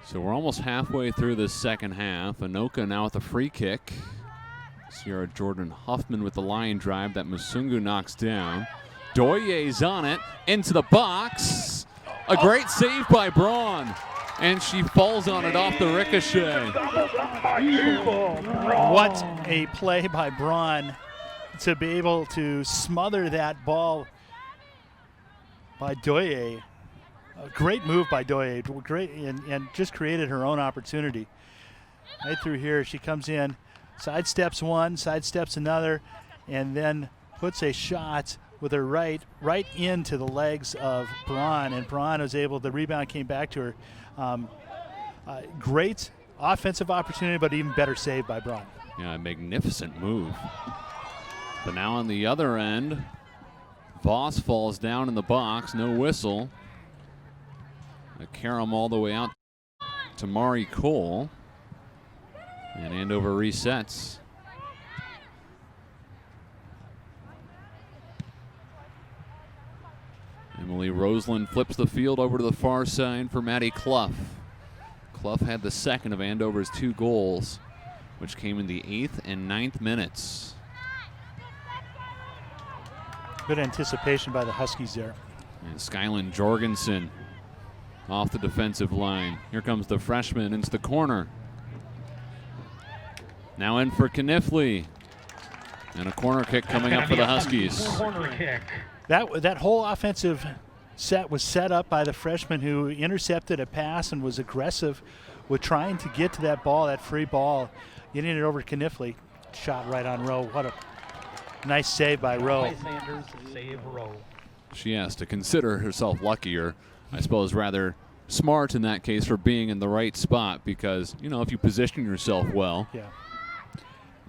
So we're almost halfway through this second half. Anoka now with a free kick. Sierra Jordan Huffman with the line drive that Musungu knocks down. Doye's on it, into the box. A great save by Braun. And she falls on it off the ricochet. What a play by Braun to be able to smother that ball by Doye. A great move by Doye, great, and just created her own opportunity. Right through here, she comes in, sidesteps one, sidesteps another, and then puts a shot with her right into the legs of Braun, and Braun was able, the rebound came back to her. Great offensive opportunity, but even better save by Braun. Yeah, a magnificent move. But now on the other end, Voss falls down in the box, no whistle. A carom all the way out to Mari Cole. And Andover resets. Emily Roseland flips the field over to the far side for Maddie Clough. Clough had the second of Andover's 2 goals, which came in the 8th and 9th minutes. Good anticipation by the Huskies there. And Skyland Jorgensen off the defensive line. Here comes the freshman into the corner. Now in for Kniffley. And a corner kick coming up for the Huskies. Corner kick. That whole offensive set was set up by the freshman who intercepted a pass and was aggressive with trying to get to that ball, that free ball, getting it over to Kniffley. Shot right on Rowe. What a nice save by Rowe. Sanders save Rowe. She has to consider herself lucky, or I suppose rather smart in that case, for being in the right spot, because, you know, if you position yourself well, Yeah.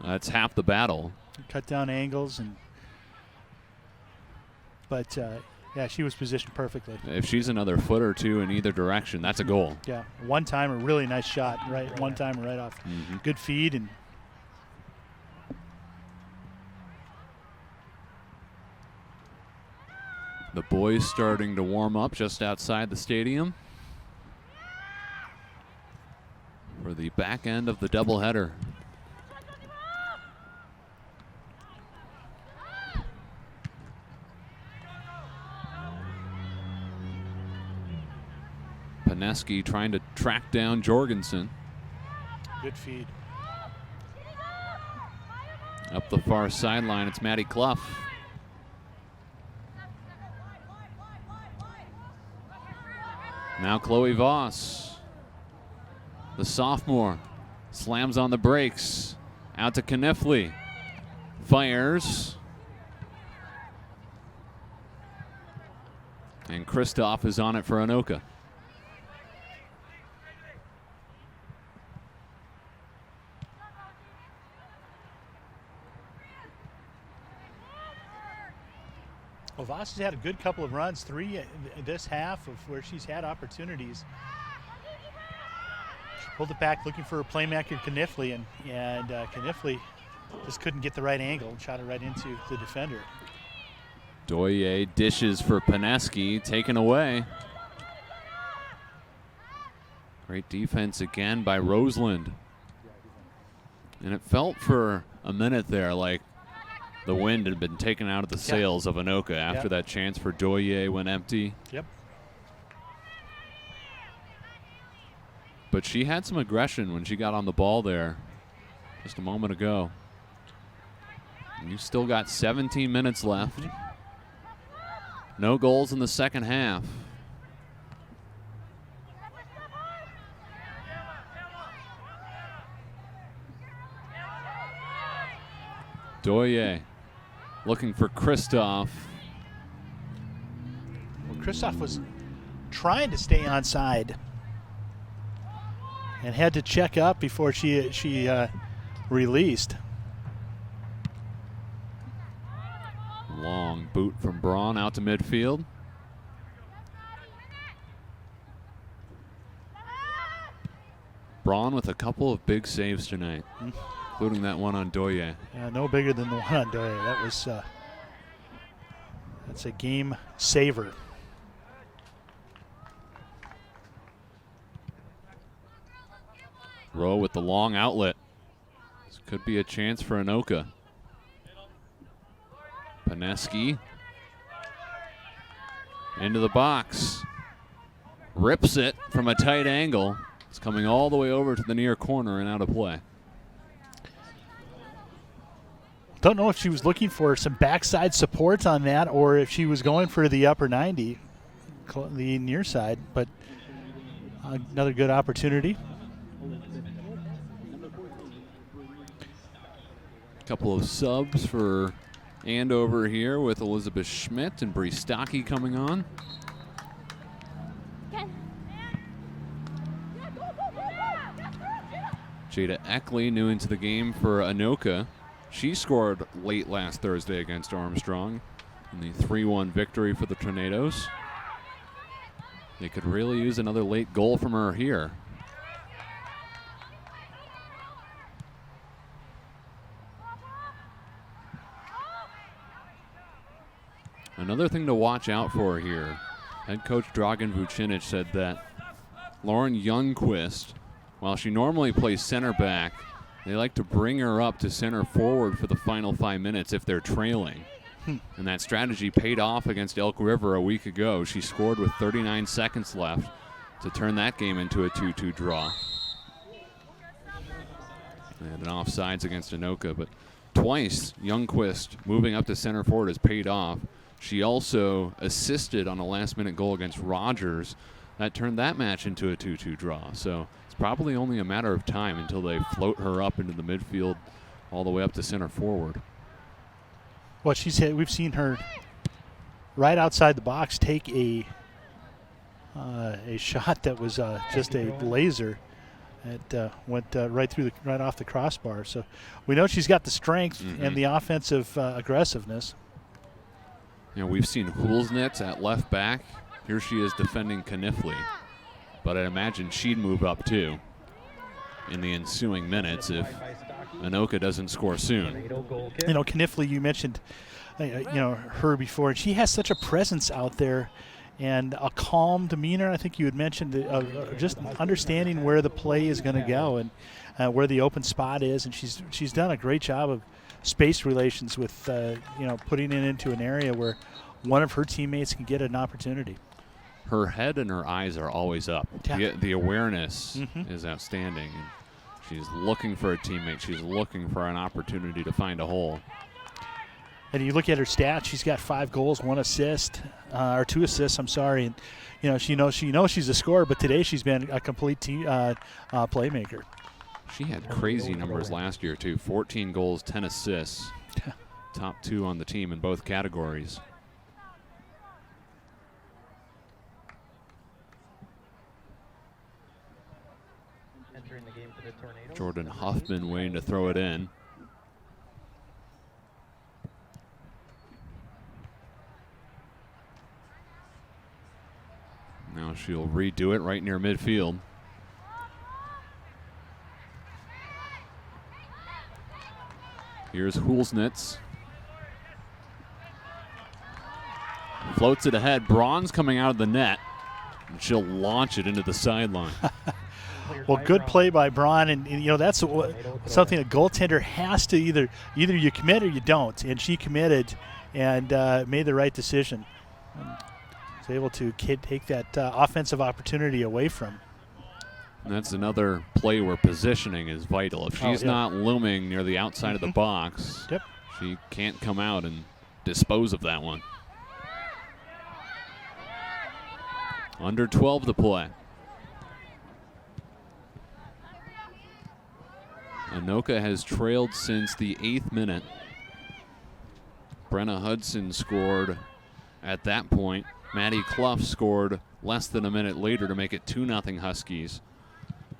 That's half the battle. Cut down angles, but yeah, she was positioned perfectly. If she's another foot or two in either direction, that's a goal. Yeah, one time a really nice shot, right? One time right off. Good feed and. The boys starting to warm up just outside the stadium for the back end of the doubleheader. Paneski trying to track down Jorgensen. Good feed. Up the far sideline, it's Maddie Clough. Now Chloe Voss, the sophomore, slams on the brakes. Out to Kniffley. Fires. And Kristoff is on it for Anoka. Well, Voss has had a good couple of runs, 3 this half of where she's had opportunities. She pulled it back looking for her playmaker Kniffley, and Kniffley just couldn't get the right angle and shot it right into the defender. Doye dishes for Paneski, taken away. Great defense again by Roseland. And it felt for a minute there like the wind had been taken out of the sails of Anoka after that chance for Doye went empty. Yep. But she had some aggression when she got on the ball there just a moment ago. And you still got 17 minutes left. No goals in the second half. Doye looking for Kristoff. Well, Kristoff was trying to stay onside and had to check up before she released. Long boot from Braun out to midfield. Braun with a couple of big saves tonight, including that one on Doye. Yeah, no bigger than the one on Doye. That was that's a game saver. Rowe with the long outlet. This could be a chance for Anoka. Paneski into the box. Rips it from a tight angle. It's coming all the way over to the near corner and out of play. Don't know if she was looking for some backside support on that or if she was going for the upper 90, the near side, but another good opportunity. A couple of subs for Andover here with Elizabeth Schmidt and Bree Stocky coming on. Jada Eckley new into the game for Anoka. She scored late last Thursday against Armstrong in the 3-1 victory for the Tornadoes. They could really use another late goal from her here. Another thing to watch out for here, head coach Dragan Vucinic said that Lauren Youngquist, while she normally plays center back, they like to bring her up to center forward for the final 5 minutes if they're trailing. And that strategy paid off against Elk River a week ago. She scored with 39 seconds left to turn that game into a 2-2 draw. They had an offsides against Anoka, but twice Youngquist moving up to center forward has paid off. She also assisted on a last-minute goal against Rogers. That turned that match into a 2-2 draw. So it's probably only a matter of time until they float her up into the midfield all the way up to center forward. Well, we've seen her right outside the box take a shot that was just a laser. It went right off the crossbar. So we know she's got the strength and the offensive aggressiveness. You know, we've seen Hulsnitz at left back. Here she is defending Kniffley. But I'd imagine she'd move up too in the ensuing minutes if Anoka doesn't score soon. You know, Kniffley, you mentioned her before, and she has such a presence out there and a calm demeanor. I think you had mentioned just understanding where the play is going to go and where the open spot is, and she's done a great job of space relations with putting it into an area where one of her teammates can get an opportunity. Her head and her eyes are always up. Yeah. The awareness is outstanding. She's looking for a teammate. She's looking for an opportunity to find a hole. And you look at her stats, she's got 5 goals, 1 assist, or 2 assists, I'm sorry. And, you know, she knows she's a scorer, but today she's been a complete playmaker. She had crazy numbers last year, too. 14 goals, 10 assists. Top 2 on the team in both categories. Entering the game for the Tornadoes. Jordan Huffman waiting to throw it in. Now she'll redo it right near midfield. Here's Hulsnitz. Floats it ahead. Braun's coming out of the net. And she'll launch it into the sideline. Well, good play by Braun, and you know that's something a goaltender has to either you commit or you don't, and she committed and made the right decision. Was able to take that offensive opportunity away from. And that's another play where positioning is vital. If she's not looming near the outside of the box, she can't come out and dispose of that one. Under 12 to play. Anoka has trailed since the 8th minute. Brenna Hudson scored at that point. Maddie Clough scored less than a minute later to make it 2-0 Huskies.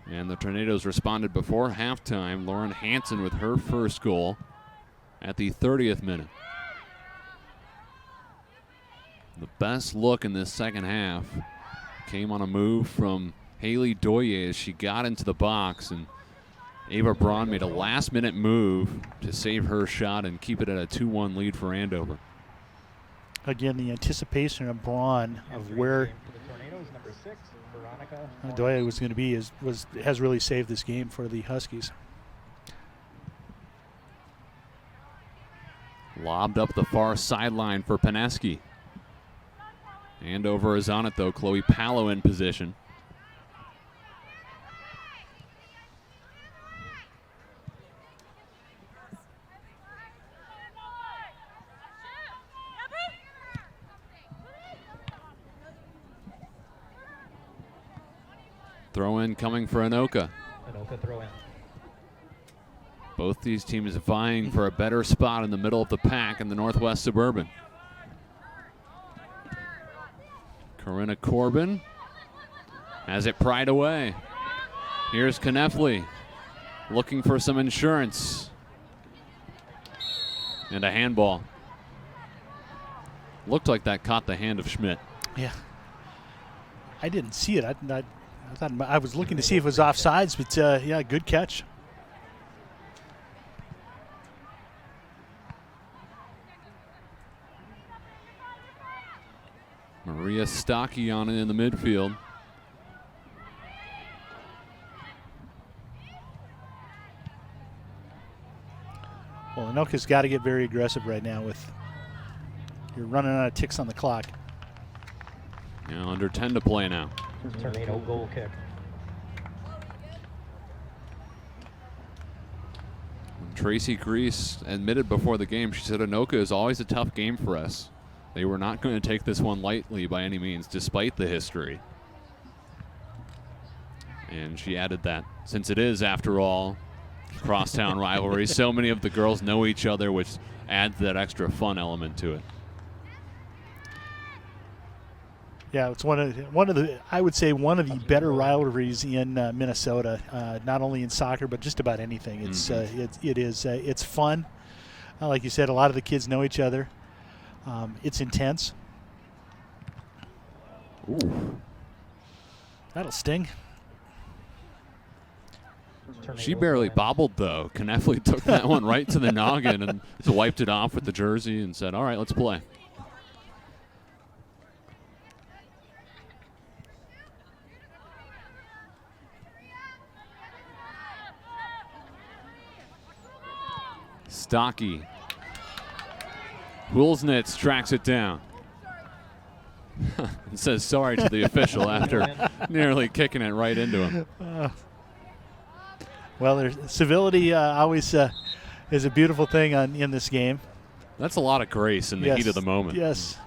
And the Tornadoes responded before halftime. Lauren Hansen with her first goal at the 30th minute. The best look in this second half came on a move from Haley Doye as she got into the box, and Ava Braun made a last-minute move to save her shot and keep it at a 2-1 lead for Andover. Again, the anticipation of Braun of where 6, Veronica. Doye was going to be has really saved this game for the Huskies. Lobbed up the far sideline for Paneski. And over is on it, though. Chloe Palo in position. Throw in coming for Anoka. Anoka throw in. Both these teams vying for a better spot in the middle of the pack in the Northwest Suburban. Corinna Corbin has it pried away. Here's Knefley looking for some insurance. And a handball. Looked like that caught the hand of Schmidt. Yeah. I didn't see it. I thought I was looking to see if it was offsides, but yeah, good catch. Maria Stocky on it in the midfield. Well, Anoka's got to get very aggressive right now with you're running out of ticks on the clock. Now under 10 to play now. Tornado goal kick. Tracy Grease admitted before the game, she said Anoka is always a tough game for us. They were not going to take this one lightly by any means, despite the history. And she added that since it is, after all, crosstown rivalry, so many of the girls know each other, which adds that extra fun element to it. Yeah, it's one of the I would say one of the better rivalries in Minnesota. Not only in soccer, but just about anything. It's it's fun. Like you said, a lot of the kids know each other. It's intense. Ooh. That'll sting. She barely bobbled, though. Knefley took that one right to the noggin and wiped it off with the jersey and said, all right, let's play. Stocky. Wilsnitz tracks it down. And says sorry to the official after nearly kicking it right into him. Well, there's civility always is a beautiful thing in this game. That's a lot of grace in the heat of the moment. Yes.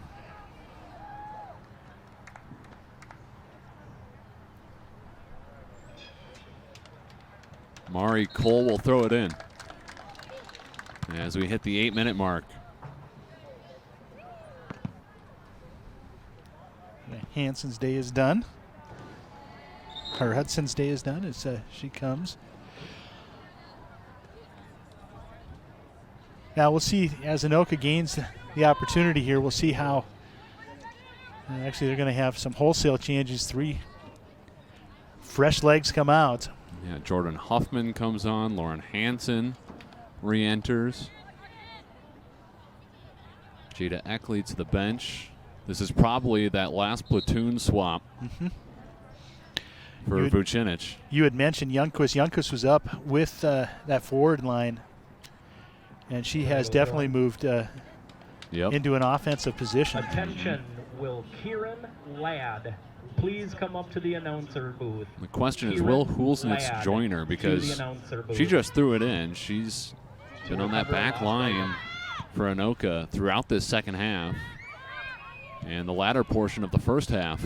Mari Cole will throw it in as we hit the 8-minute mark. Hanson's day is done. Her Hudson's day is done as she comes. Now we'll see as Anoka gains the opportunity here. We'll see how. Actually, they're going to have some wholesale changes. 3 fresh legs come out. Yeah, Jordan Huffman comes on. Lauren Hansen re-enters. Jada Eckley to the bench. This is probably that last platoon swap for Vucinic. You had mentioned Youngquist. Youngquist was up with that forward line, and she has definitely moved into an offensive position. Attention, will Kieran Ladd please come up to the announcer booth? The question is, will Hulsnitz join her? Because she just threw it in. She's been on that back line for Anoka throughout this second half and the latter portion of the first half.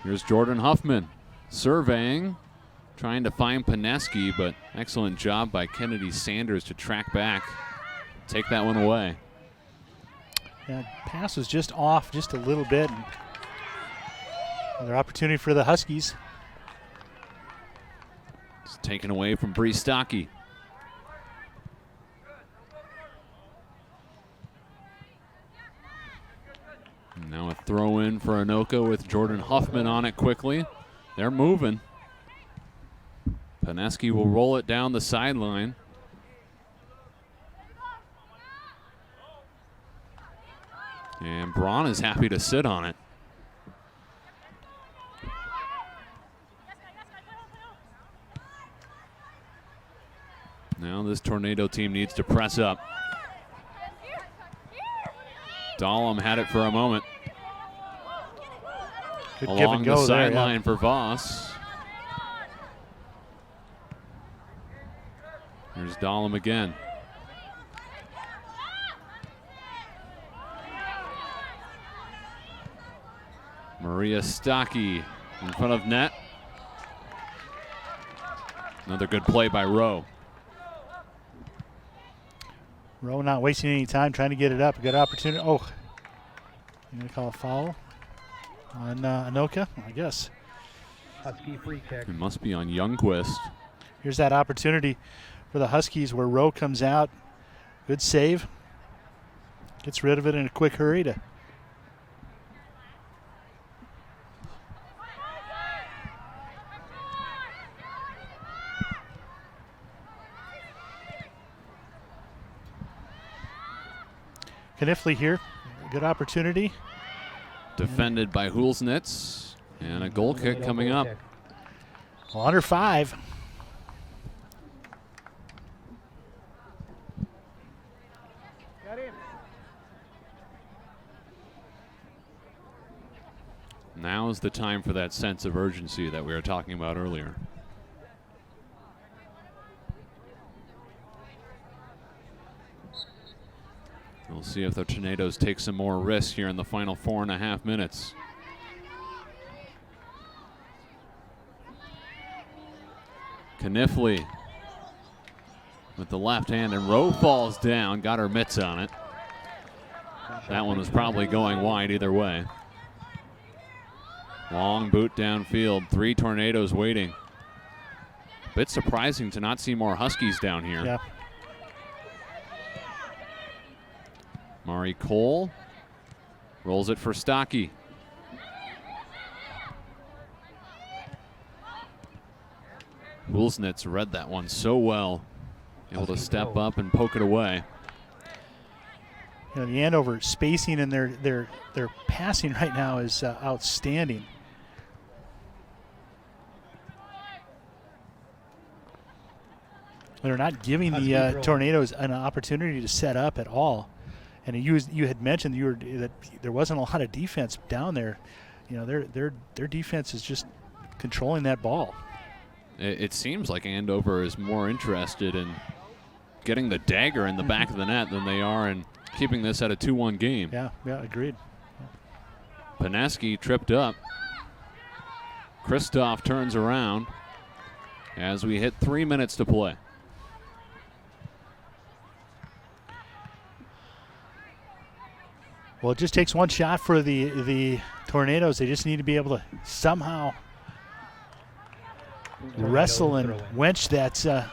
Here's Jordan Huffman surveying, trying to find Paneski, but excellent job by Kennedy Sanders to track back, take that one away. Yeah, pass was just off just a little bit. Another opportunity for the Huskies. It's taken away from Bree Stocky. Now a throw in for Anoka with Jordan Huffman on it quickly. They're moving. Paneski will roll it down the sideline. And Braun is happy to sit on it. Now this Tornado team needs to press up. Dahlem had it for a moment. Good Along give and go the there, sideline for Voss. Here's Dahlem again. Maria Stocky in front of net. Another good play by Rowe. Rowe not wasting any time trying to get it up. A good opportunity. Oh, you going to call a foul on Anoka? I guess. Husky free kick. It must be on Youngquist. Here's that opportunity for the Huskies where Rowe comes out. Good save. Gets rid of it in a quick hurry to Knifley here. Good opportunity. Defended by Hulsnitz. And a goal kick coming up. Well, under 5. Now is the time for that sense of urgency that we were talking about earlier. We'll see if the Tornadoes take some more risks here in the final 4.5 minutes. Knifley with the left hand, and Rowe falls down, got her mitts on it. That one was probably going wide either way. Long boot downfield, 3 Tornadoes waiting. Bit surprising to not see more Huskies down here. Yeah. Mari Cole rolls it for Stocky. Hulsnitz read that one so well. Able to step up and poke it away. You know, the Andover spacing and their passing right now is outstanding. They're not giving the Tornadoes an opportunity to set up at all. And you had mentioned that there wasn't a lot of defense down there. You know, their defense is just controlling that ball. It seems like Andover is more interested in getting the dagger in the back of the net than they are in keeping this at a 2-1 game. Yeah, agreed. Paneski tripped up. Kristoff turns around as we hit 3 minutes to play. Well, it just takes one shot for the Tornadoes. They just need to be able to somehow wrestle and wench that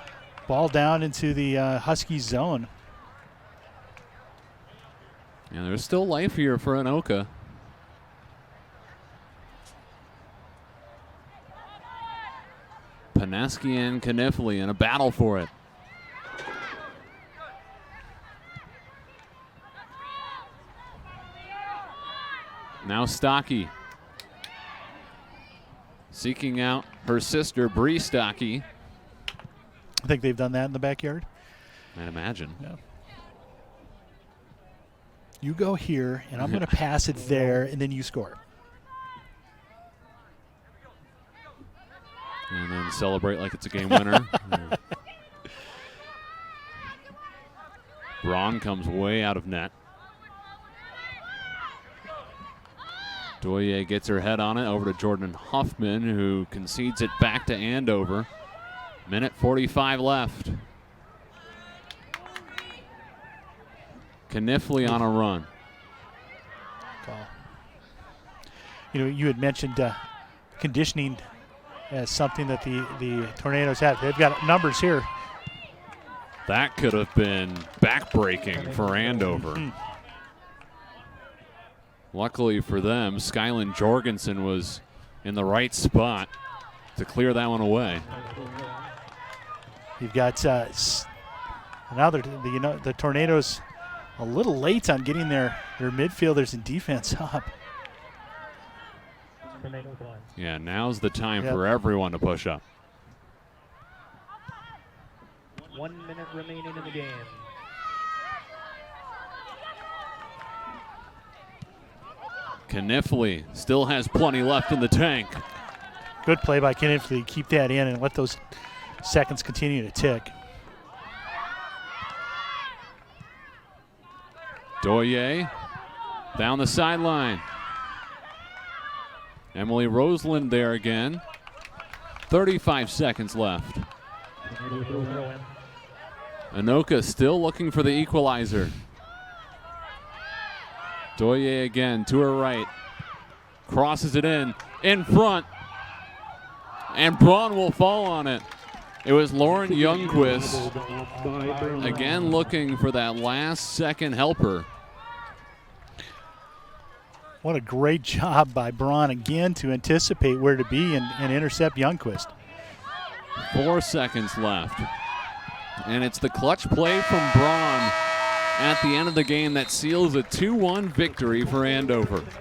ball down into the Huskies zone. Yeah, there's still life here for Anoka. Paneski and Knifley in a battle for it. Now Stocky seeking out her sister, Bree Stocky. I think they've done that in the backyard. I'd imagine. Yeah. You go here, and I'm going to pass it there, and then you score. And then celebrate like it's a game winner. Yeah. Braun comes way out of net. Doye gets her head on it over to Jordan Huffman, who concedes it back to Andover. Minute 45 left. Knifley on a run. Call. You know, you had mentioned conditioning as something that the Tornadoes have. They've got numbers here. That could have been backbreaking for Andover. Luckily for them, Skyland Jorgensen was in the right spot to clear that one away. You've got now the Tornadoes a little late on getting their midfielders and defense up. Yeah, now's the time Yep. for everyone to push up. 1 minute remaining in the game. Knifley still has plenty left in the tank. Good play by Knifley. Keep that in and let those seconds continue to tick. Doye down the sideline. Emily Roseland there again. 35 seconds left. Anoka still looking for the equalizer. Doye again to her right. Crosses it in front. And Braun will fall on it. It was Lauren Youngquist again looking for that last second helper. What a great job by Braun again to anticipate where to be and intercept Youngquist. 4 seconds left. And it's the clutch play from Braun at the end of the game that seals a 2-1 victory for Andover.